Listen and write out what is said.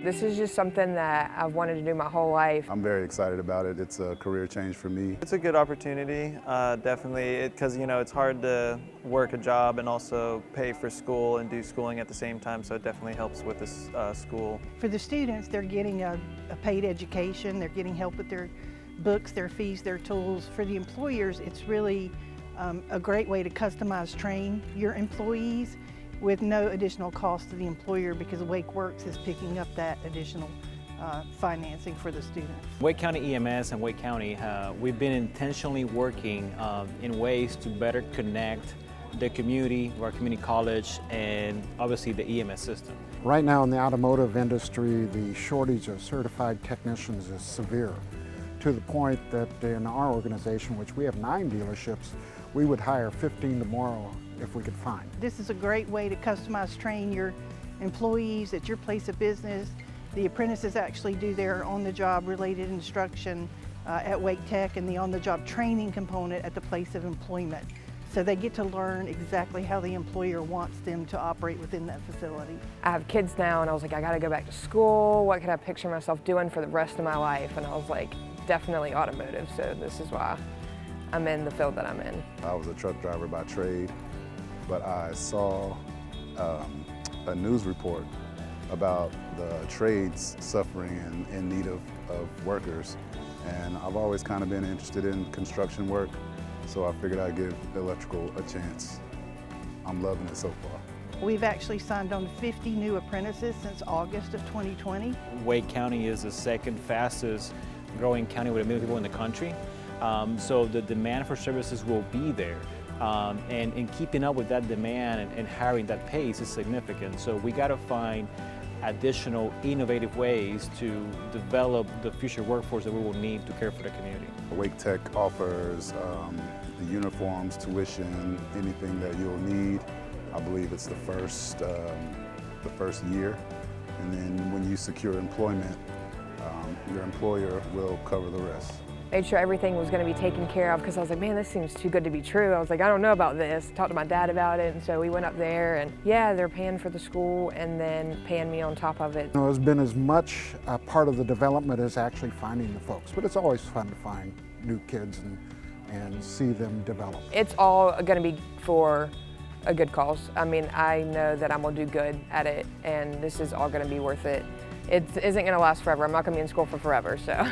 This is just something that I've wanted to do my whole life. I'm very excited about it. It's a career change for me. It's a good opportunity, definitely, because it's hard to work a job and also pay for school and do schooling at the same time, so it definitely helps with this school. For the students, they're getting a paid education, they're getting help with their books, their fees, their tools. For the employers, it's really a great way to customize train your employees with no additional cost to the employer, because WakeWorks is picking up that additional financing for the students. Wake County EMS and Wake County, we've been intentionally working in ways to better connect the community, our community college, and obviously the EMS system. Right now in the automotive industry, the shortage of certified technicians is severe, to the point that in our organization, which we have 9 dealerships, we would hire 15 tomorrow if we could find. This is a great way to customize train your employees at your place of business. The apprentices actually do their on-the-job related instruction at Wake Tech, and the on-the-job training component at the place of employment. So they get to learn exactly how the employer wants them to operate within that facility. I have kids now, and I was like, I gotta go back to school. What could I picture myself doing for the rest of my life? And I was like, definitely automotive, so this is why I'm in the field that I'm in. I was a truck driver by trade, but I saw a news report about the trades suffering and in need of workers. And I've always kind of been interested in construction work, so I figured I'd give electrical a chance. I'm loving it so far. We've actually signed on 50 new apprentices since August of 2020. Wake County is the second fastest growing county with 1 million people in the country. So the demand for services will be there. And keeping up with that demand and hiring that pace is significant. So we got to find additional innovative ways to develop the future workforce that we will need to care for the community. Wake Tech offers the uniforms, tuition, anything that you'll need. I believe it's the first year. And then when you secure employment, your employer will cover the rest. Made sure everything was going to be taken care of, because I was like, man, this seems too good to be true. I was like, I don't know about this. Talked to my dad about it, and so we went up there, and yeah, they're paying for the school and then paying me on top of it. You know, it's been as much a part of the development as actually finding the folks, but it's always fun to find new kids and see them develop. It's all going to be for a good cause. I mean, I know that I'm going to do good at it, and this is all going to be worth it. It isn't going to last forever. I'm not going to be in school for forever, so.